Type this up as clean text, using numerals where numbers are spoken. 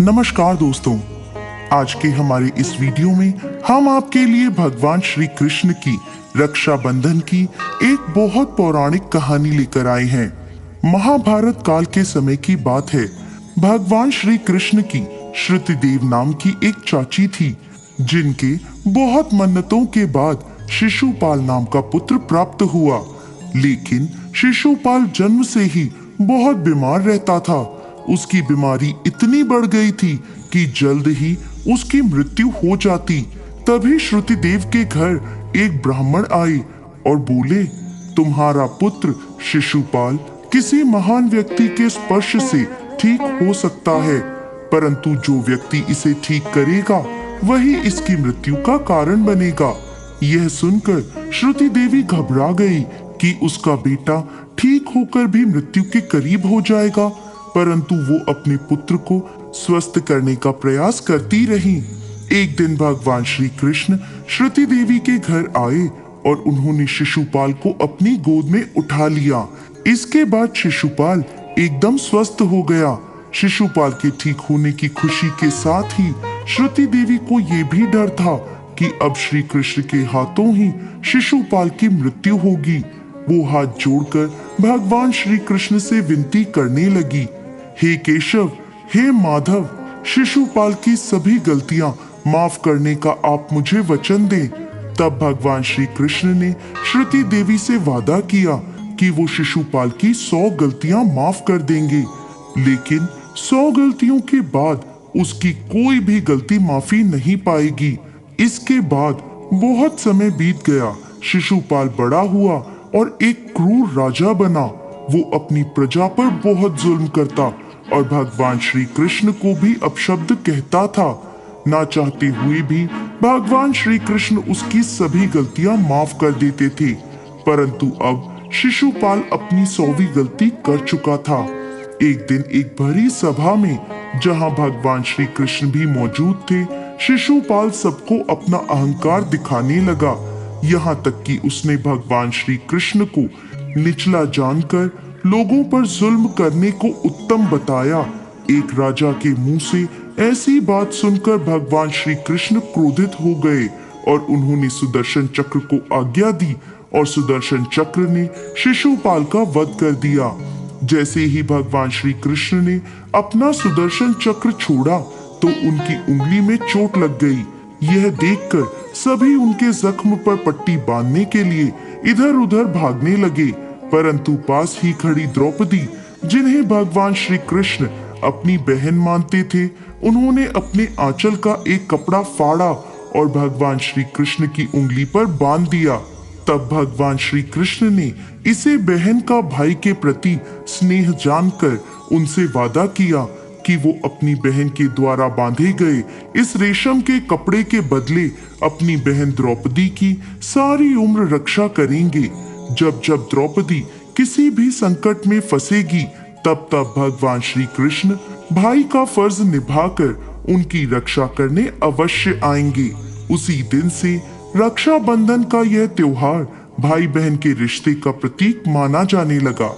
नमस्कार दोस्तों, आज के हमारे इस वीडियो में हम आपके लिए भगवान श्री कृष्ण की रक्षाबंधन की एक बहुत पौराणिक कहानी लेकर आए हैं। महाभारत काल के समय की बात है। भगवान श्री कृष्ण की श्रुतिदेव नाम की एक चाची थी, जिनके बहुत मन्नतों के बाद शिशुपाल नाम का पुत्र प्राप्त हुआ। लेकिन शिशुपाल जन्म से ही बहुत बीमार रहता था। उसकी बीमारी इतनी बढ़ गई थी कि जल्द ही उसकी मृत्यु हो जाती। तभी श्रुतिदेव के घर एक ब्राह्मण आए और बोले, तुम्हारा पुत्र शिशुपाल किसी महान व्यक्ति के स्पर्श से ठीक हो सकता है, परंतु जो व्यक्ति इसे ठीक करेगा वही इसकी मृत्यु का कारण बनेगा। यह सुनकर श्रुति देवी घबरा गई कि उसका बेटा ठीक होकर भी मृत्यु के करीब हो जाएगा, परंतु वो अपने पुत्र को स्वस्थ करने का प्रयास करती रही। एक दिन भगवान श्री कृष्ण श्रुति देवी के घर आए और उन्होंने शिशुपाल को अपनी गोद में उठा लिया। इसके बाद शिशुपाल एकदम स्वस्थ हो गया। शिशुपाल के ठीक होने की खुशी के साथ ही श्रुति देवी को ये भी डर था कि अब श्री कृष्ण के हाथों ही शिशुपाल की मृत्यु होगी। वो हाथ जोड़कर भगवान श्री कृष्ण से विनती करने लगी, हे केशव, हे माधव, शिशुपाल की सभी गलतियां माफ करने का आप मुझे वचन दें। तब भगवान श्री कृष्ण ने श्रुति देवी से वादा किया कि वो शिशुपाल की 100 गलतियां माफ कर देंगे, लेकिन 100 गलतियों के बाद उसकी कोई भी गलती माफी नहीं पाएगी। इसके बाद बहुत समय बीत गया। शिशुपाल बड़ा हुआ और एक क्रूर राजा बना। वो अपनी प्रजा पर बहुत जुल्म करता और भगवान श्री कृष्ण को भी अपशब्द कहता था। ना चाहते हुए भी भगवान श्री कृष्ण उसकी सभी गलतियां माफ कर देते थे, परंतु अब शिशुपाल अपनी 100वीं गलती कर चुका था। एक दिन एक बड़ी सभा में, जहां भगवान श्री कृष्ण भी मौजूद थे, शिशुपाल सबको अपना अहंकार दिखाने लगा। यहाँ तक कि उसने भगवान श्री कृष्ण को निचला जानकर लोगों पर जुल्म करने को उत्तम बताया। एक राजा के मुंह से ऐसी बात सुनकर भगवान श्री कृष्ण क्रोधित हो गए और उन्होंने सुदर्शन चक्र को आज्ञा दी और सुदर्शन चक्र ने शिशुपाल का वध कर दिया। जैसे ही भगवान श्री कृष्ण ने अपना सुदर्शन चक्र छोड़ा तो उनकी उंगली में चोट लग गई। यह देखकर सभी उनके जख्म पर पट्टी बांधने के लिए इधर उधर भागने लगे, परंतु पास ही खड़ी द्रौपदी, जिन्हें भगवान श्री कृष्ण अपनी बहन मानते थे, उन्होंने अपने आंचल का एक कपड़ा फाड़ा और भगवान श्री कृष्ण की उंगली पर बांध दिया। तब भगवान श्री कृष्ण ने इसे बहन का भाई के प्रति स्नेह जानकर उनसे वादा किया कि वो अपनी बहन के द्वारा बांधे गए इस रेशम के कपड़े के बदले अपनी बहन द्रौपदी की सारी उम्र रक्षा करेंगे। जब जब द्रौपदी किसी भी संकट में फंसेगी, तब तब भगवान श्री कृष्ण भाई का फर्ज निभाकर उनकी रक्षा करने अवश्य आएंगे। उसी दिन से रक्षाबंधन का यह त्योहार भाई बहन के रिश्ते का प्रतीक माना जाने लगा।